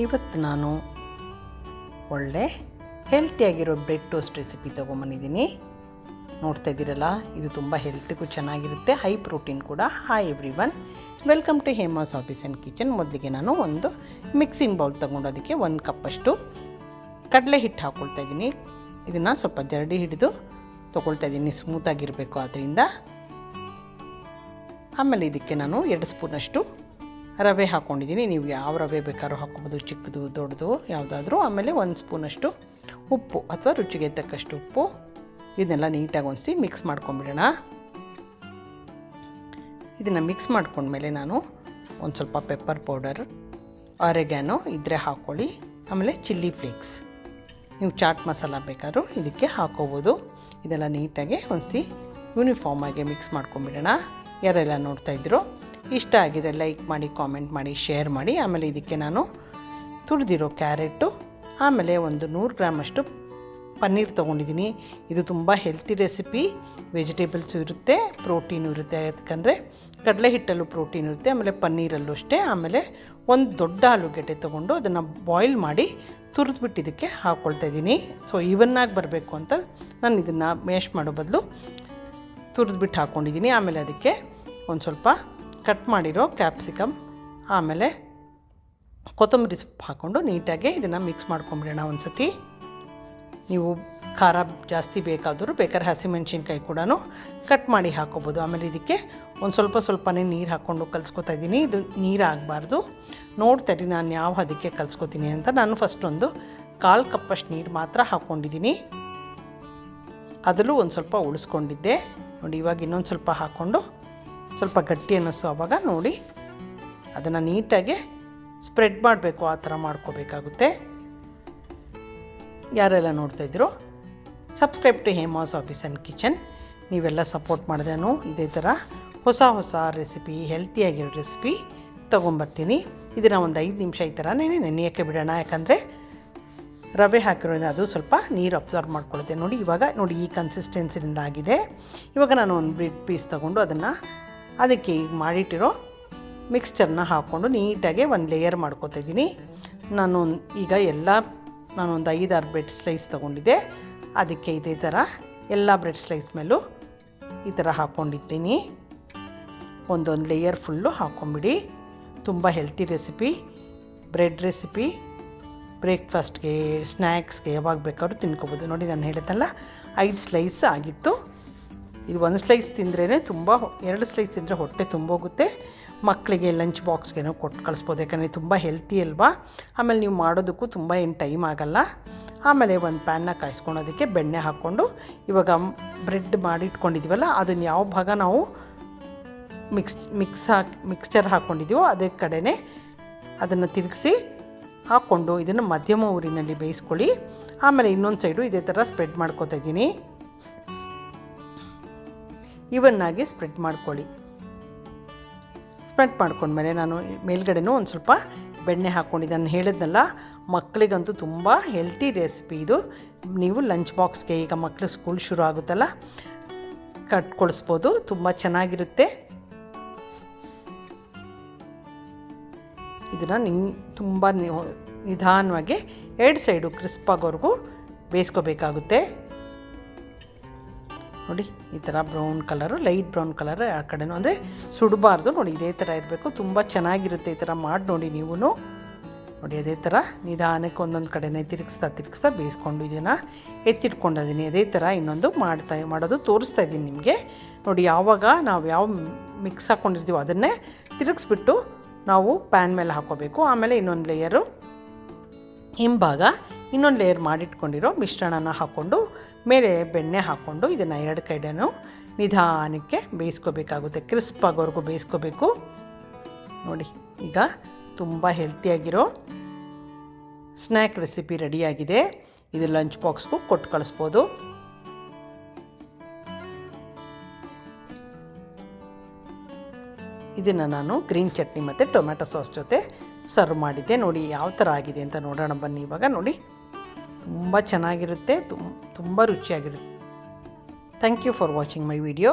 ಇವತ್ತು ನಾನು ಒಳ್ಳೆ ಹೆಲ್ತಿಯಾಗಿರೋ ಬ್ರೆಡ್ ಟೋಸ್ಟ್ ರೆಸಿಪಿ ತೊಗೊಂಬಂದಿದ್ದೀನಿ. ನೋಡ್ತಾ ಇದ್ದೀರಲ್ಲ, ಇದು ತುಂಬ ಹೆಲ್ತಿಗೂ ಚೆನ್ನಾಗಿರುತ್ತೆ, ಹೈ ಪ್ರೋಟೀನ್ ಕೂಡ. Hi everyone, welcome to Hema's office and kitchen. ಮೊದಲಿಗೆ ನಾನು ಒಂದು ಮಿಕ್ಸಿಂಗ್ ಬೌಲ್ ತೊಗೊಂಡು ಅದಕ್ಕೆ 1 ಕಪ್ಪಷ್ಟು ಕಡಲೆ ಹಿಟ್ಟು ಹಾಕ್ಕೊಳ್ತಾ ಇದ್ದೀನಿ. ಇದನ್ನು ಸ್ವಲ್ಪ ಜರಡಿ ಹಿಡಿದು ತೊಗೊಳ್ತಾ ಇದ್ದೀನಿ, ಸ್ಮೂತಾಗಿರಬೇಕು ಆದ್ದರಿಂದ. ಆಮೇಲೆ ಇದಕ್ಕೆ ನಾನು 2 ಸ್ಪೂನಷ್ಟು ರವೆ ಹಾಕ್ಕೊಂಡಿದ್ದೀನಿ. ನೀವು ಯಾವ ರವೆ ಬೇಕಾದ್ರೂ ಹಾಕ್ಕೊಬೋದು, ಚಿಕ್ಕದು ದೊಡ್ಡದು ಯಾವುದಾದ್ರೂ. ಆಮೇಲೆ 1 ಸ್ಪೂನಷ್ಟು ಉಪ್ಪು ಅಥವಾ ರುಚಿಗೆ ತಕ್ಕಷ್ಟು ಉಪ್ಪು. ಇದನ್ನೆಲ್ಲ ನೀಟಾಗಿ ಒಂದ್ಸಿ ಮಿಕ್ಸ್ ಮಾಡ್ಕೊಂಬಿಡೋಣ. ಇದನ್ನು ಮಿಕ್ಸ್ ಮಾಡ್ಕೊಂಡ್ಮೇಲೆ ನಾನು ಒಂದು ಸ್ವಲ್ಪ ಪೆಪ್ಪರ್ ಪೌಡರ್, ಆರೆಗ್ಯಾನೋ ಇದ್ದರೆ ಹಾಕ್ಕೊಳ್ಳಿ. ಆಮೇಲೆ ಚಿಲ್ಲಿ ಫ್ಲೇಕ್ಸ್, ನೀವು ಚಾಟ್ ಮಸಾಲ ಬೇಕಾದ್ರೂ ಇದಕ್ಕೆ ಹಾಕೋಬೋದು. ಇದೆಲ್ಲ ನೀಟಾಗಿ ಒಂದ್ಸಿ ಯೂನಿಫಾರ್ಮಾಗಿ ಮಿಕ್ಸ್ ಮಾಡ್ಕೊಂಬಿಡೋಣ. ಯಾರೆಲ್ಲ ನೋಡ್ತಾ ಇದ್ರು ಇಷ್ಟ ಆಗಿದೆ ಲೈಕ್ ಮಾಡಿ, ಕಾಮೆಂಟ್ ಮಾಡಿ, ಶೇರ್ ಮಾಡಿ. ಆಮೇಲೆ ಇದಕ್ಕೆ ನಾನು ತುರಿದಿರೋ ಕ್ಯಾರೆಟು, ಆಮೇಲೆ ಒಂದು 100 ಗ್ರಾಮಷ್ಟು ಪನ್ನೀರ್ ತೊಗೊಂಡಿದ್ದೀನಿ. ಇದು ತುಂಬ ಹೆಲ್ತಿ ರೆಸಿಪಿ, ವೆಜಿಟೇಬಲ್ಸು ಇರುತ್ತೆ, ಪ್ರೋಟೀನು ಇರುತ್ತೆ. ಯಾಕಂದರೆ ಕಡಲೆ ಹಿಟ್ಟಲ್ಲೂ ಪ್ರೋಟೀನ್ ಇರುತ್ತೆ, ಆಮೇಲೆ ಪನ್ನೀರಲ್ಲೂ ಅಷ್ಟೇ. ಆಮೇಲೆ ಒಂದು ದೊಡ್ಡ ಆಲೂಗೆಡ್ಡೆ ತೊಗೊಂಡು ಅದನ್ನು ಬಾಯ್ಲ್ ಮಾಡಿ ತುರಿದ್ಬಿಟ್ಟು ಇದಕ್ಕೆ ಹಾಕ್ಕೊಳ್ತಾ ಇದ್ದೀನಿ. ಸೊ ಇವನ್ನಾಗಿ ಬರಬೇಕು ಅಂತ ನಾನು ಇದನ್ನು ಮ್ಯಾಶ್ ಮಾಡೋ ಬದಲು ತುರಿದ್ಬಿಟ್ಟು ಹಾಕ್ಕೊಂಡಿದ್ದೀನಿ. ಆಮೇಲೆ ಅದಕ್ಕೆ ಒಂದು ಸ್ವಲ್ಪ ಕಟ್ ಮಾಡಿರೋ ಕ್ಯಾಪ್ಸಿಕಮ್, ಆಮೇಲೆ ಕೊತ್ತಂಬರಿ ಸೊಪ್ಪು ಹಾಕ್ಕೊಂಡು ನೀಟಾಗಿ ಇದನ್ನು ಮಿಕ್ಸ್ ಮಾಡ್ಕೊಂಬಿಡೋಣ ಒಂದು ಸತಿ. ನೀವು ಖಾರ ಜಾಸ್ತಿ ಬೇಕಾದರೂ ಬೇಕಾದ್ರೆ ಹಸಿಮೆಣ್ಸಿನ್ಕಾಯಿ ಕೂಡ ಕಟ್ ಮಾಡಿ ಹಾಕ್ಕೋಬೋದು. ಆಮೇಲೆ ಇದಕ್ಕೆ ಒಂದು ಸ್ವಲ್ಪನೇ ನೀರು ಹಾಕ್ಕೊಂಡು ಕಲಿಸ್ಕೊತಾ ಇದ್ದೀನಿ. ಇದು ನೀರು ಆಗಬಾರ್ದು. ನೋಡ್ತಾ ಇರಿ ನಾನು ಯಾವ ಅದಕ್ಕೆ ಕಲಿಸ್ಕೊತೀನಿ ಅಂತ. ನಾನು ಫಸ್ಟ್ ಒಂದು 1/4 ಕಪ್ಪಷ್ಟು ನೀರು ಮಾತ್ರ ಹಾಕ್ಕೊಂಡಿದ್ದೀನಿ. ಅದರಲ್ಲೂ ಒಂದು ಸ್ವಲ್ಪ ಉಳಿಸ್ಕೊಂಡಿದ್ದೆ ನೋಡಿ. ಇವಾಗ ಇನ್ನೊಂದು ಸ್ವಲ್ಪ ಹಾಕ್ಕೊಂಡು ಸ್ವಲ್ಪ ಗಟ್ಟಿ ಅನ್ನಿಸೋ ಆವಾಗ ನೋಡಿ ಅದನ್ನು ನೀಟಾಗಿ ಸ್ಪ್ರೆಡ್ ಮಾಡಬೇಕು. ಆ ಥರ ಮಾಡ್ಕೋಬೇಕಾಗುತ್ತೆ. ಯಾರೆಲ್ಲ ನೋಡ್ತಾಯಿದ್ರು subscribe to Hema's office and kitchen. ನೀವೆಲ್ಲ ಸಪೋರ್ಟ್ ಮಾಡಿದೆನು ಇದೇ ಥರ ಹೊಸ ರೆಸಿಪಿ, ಹೆಲ್ತಿಯಾಗಿರೋ ರೆಸಿಪಿ ತೊಗೊಂಬರ್ತೀನಿ. ಇದನ್ನು ಒಂದು 5 ನಿಮಿಷ ಈ ಥರನೇ ನೆನೆಯೋಕ್ಕೆ ಬಿಡೋಣ. ಯಾಕಂದರೆ ರವೆ ಹಾಕಿರೋದ್ರಿಂದ ಅದು ಸ್ವಲ್ಪ ನೀರು ಅಬ್ಸರ್ವ್ ಮಾಡ್ಕೊಳ್ಳುತ್ತೆ. ನೋಡಿ ಇವಾಗ ನೋಡಿ ಈ ಕನ್ಸಿಸ್ಟೆನ್ಸಿನಿಂದ ಆಗಿದೆ. ಇವಾಗ ನಾನು ಒಂದು ಬ್ರೆಡ್ ಪೀಸ್ ತೊಗೊಂಡು ಅದಕ್ಕೆ ಈಗ ಮಾಡಿಟ್ಟಿರೋ ಮಿಕ್ಸ್ಚರ್ನ ಹಾಕ್ಕೊಂಡು ನೀಟಾಗಿ ಒಂದು ಲೇಯರ್ ಮಾಡ್ಕೊತಾ ಇದ್ದೀನಿ. ನಾನು ಈಗ ನಾನೊಂದು 5-6 ಬ್ರೆಡ್ ಸ್ಲೈಸ್ ತೊಗೊಂಡಿದ್ದೆ. ಅದಕ್ಕೆ ಇದೇ ಥರ ಎಲ್ಲ ಬ್ರೆಡ್ ಸ್ಲೈಸ್ ಮೇಲೂ ಈ ಥರ ಹಾಕ್ಕೊಂಡಿದ್ದೀನಿ. ಒಂದೊಂದು ಲೇಯರ್ ಫುಲ್ಲು ಹಾಕ್ಕೊಂಬಿಡಿ. ತುಂಬ ಹೆಲ್ತಿ ರೆಸಿಪಿ, ಬ್ರೆಡ್ ರೆಸಿಪಿ. ಬ್ರೇಕ್ಫಾಸ್ಟ್ಗೆ, ಸ್ನ್ಯಾಕ್ಸ್ಗೆ ಯಾವಾಗ ಬೇಕಾದ್ರೂ ತಿನ್ಕೋಬೋದು. ನೋಡಿ ನಾನು ಹೇಳಿದ್ದಲ್ಲ 5 ಸ್ಲೈಸ್ ಆಗಿತ್ತು. ಇದು 1 ಸ್ಲೈಸ್ ತಿಂದ್ರೇ ತುಂಬ, 2 ಸ್ಲೈಸ್ ತಿಂದರೆ ಹೊಟ್ಟೆ ತುಂಬೋಗುತ್ತೆ. ಮಕ್ಕಳಿಗೆ ಲಂಚ್ ಬಾಕ್ಸ್ಗೇನೋ ಕೊಟ್ಟು ಕಳಿಸ್ಬೋದು. ಯಾಕಂದರೆ ತುಂಬ ಹೆಲ್ತಿ ಅಲ್ವಾ. ಆಮೇಲೆ ನೀವು ಮಾಡೋದಕ್ಕೂ ತುಂಬ ಏನು ಟೈಮ್ ಆಗೋಲ್ಲ. ಆಮೇಲೆ ಒಂದು ಪ್ಯಾನ್ನ ಕಾಯಿಸ್ಕೊಳೋದಕ್ಕೆ ಬೆಣ್ಣೆ ಹಾಕ್ಕೊಂಡು ಬ್ರೆಡ್ ಮಾಡಿಟ್ಕೊಂಡಿದ್ದೀವಲ್ಲ ಅದನ್ನು ಯಾವ ಭಾಗ ನಾವು ಮಿಕ್ಸ್ಚರ್ ಹಾಕ್ಕೊಂಡಿದ್ದೀವೋ ಅದೇ ಕಡೆನೇ ಅದನ್ನು ತಿರುಗಿಸಿ ಹಾಕ್ಕೊಂಡು ಇದನ್ನು ಮಧ್ಯಮ ಊರಿನಲ್ಲಿ ಬೇಯಿಸ್ಕೊಳ್ಳಿ. ಆಮೇಲೆ ಇನ್ನೊಂದು ಸೈಡು ಇದೇ ಥರ ಸ್ಪ್ರೆಡ್ ಮಾಡ್ಕೊತಾ ಇದ್ದೀನಿ. ಇವನ್ನಾಗಿ ಸ್ಪ್ರೆಡ್ ಮಾಡ್ಕೊಳ್ಳಿ. ಸ್ಪ್ರೆಡ್ ಮಾಡ್ಕೊಂಡ್ಮೇಲೆ ನಾನು ಮೇಲ್ಗಡೆನೂ ಒಂದು ಸ್ವಲ್ಪ ಬೆಣ್ಣೆ ಹಾಕ್ಕೊಂಡಿದ್ದನ್ನು ಹೇಳಿದ್ನಲ್ಲ, ಮಕ್ಕಳಿಗಂತೂ ತುಂಬ ಹೆಲ್ತಿ ರೆಸಿಪಿ ಇದು. ನೀವು ಲಂಚ್ ಬಾಕ್ಸ್ಗೆ ಈಗ ಮಕ್ಕಳು ಸ್ಕೂಲ್ ಶುರು ಆಗುತ್ತಲ್ಲ ಕಟ್ಕೊಳಿಸ್ಬೋದು, ತುಂಬ ಚೆನ್ನಾಗಿರುತ್ತೆ. ಇದನ್ನು ತುಂಬ ನಿಧಾನವಾಗಿ 2 ಸೈಡು ಕ್ರಿಸ್ಪ್ ಆಗೋವರೆಗೂ ಬೇಯಿಸ್ಕೋಬೇಕಾಗುತ್ತೆ. ನೋಡಿ ಈ ಥರ brown colour, light brown colour ಆ ಕಡೆನೂ, ಅಂದರೆ ಸುಡಬಾರ್ದು. ನೋಡಿ ಇದೇ ಥರ ಇರಬೇಕು. ತುಂಬ ಚೆನ್ನಾಗಿರುತ್ತೆ. ಈ ಥರ ಮಾಡಿ ನೋಡಿ ನೀವು. ನೋಡಿ ಅದೇ ಥರ ನಿಧಾನಕ್ಕೆ ಒಂದೊಂದು ಕಡೆನೇ ತಿರುಗಿಸ್ತಾ ಬೇಯಿಸ್ಕೊಂಡು ಇದನ್ನು ಎತ್ತಿಟ್ಕೊಂಡಿದ್ದೀನಿ. ಅದೇ ಥರ ಇನ್ನೊಂದು ಮಾಡೋದು ತೋರಿಸ್ತಾ ಇದ್ದೀನಿ ನಿಮಗೆ. ನೋಡಿ ಯಾವಾಗ ನಾವು ಯಾವ ಮಿಕ್ಸ್ ಹಾಕ್ಕೊಂಡಿರ್ತೀವೋ ಅದನ್ನೇ ತಿರುಗಿಸ್ಬಿಟ್ಟು ನಾವು ಪ್ಯಾನ್ ಮೇಲೆ ಹಾಕ್ಕೋಬೇಕು. ಆಮೇಲೆ ಇನ್ನೊಂದು ಲೇಯರು ಹಿಂಭಾಗ ಇನ್ನೊಂದು ಲೇಯರ್ ಮಾಡಿಟ್ಕೊಂಡಿರೋ ಮಿಶ್ರಣನ ಹಾಕ್ಕೊಂಡು ಮೇಲೆ ಬೆಣ್ಣೆ ಹಾಕ್ಕೊಂಡು ಇದನ್ನು 2 ಕಡೆನೂ ನಿಧಾನಕ್ಕೆ ಬೇಯಿಸ್ಕೋಬೇಕಾಗುತ್ತೆ. ಕ್ರಿಸ್ಪ್ ಆಗೋವರೆಗೂ ಬೇಯಿಸ್ಕೋಬೇಕು. ನೋಡಿ ಈಗ ತುಂಬ ಹೆಲ್ತಿಯಾಗಿರೋ ಸ್ನ್ಯಾಕ್ ರೆಸಿಪಿ ರೆಡಿಯಾಗಿದೆ. ಇದು ಲಂಚ್ ಬಾಕ್ಸ್ಗೂ ಕೊಟ್ಟು ಕಳಿಸ್ಬೋದು. ಇದನ್ನು ನಾನು ಗ್ರೀನ್ ಚಟ್ನಿ ಮತ್ತು ಟೊಮ್ಯಾಟೊ ಸಾಸ್ ಜೊತೆ ಸರ್ವ್ ಮಾಡಿದ್ದೆ. ನೋಡಿ ಯಾವ ಥರ ಆಗಿದೆ ಅಂತ ನೋಡೋಣ ಬನ್ನಿ. ಇವಾಗ ನೋಡಿ ತುಂಬ ಚೆನ್ನಾಗಿರುತ್ತೆ, ತುಂಬ ರುಚಿಯಾಗಿರುತ್ತೆ. Thank you for watching my video.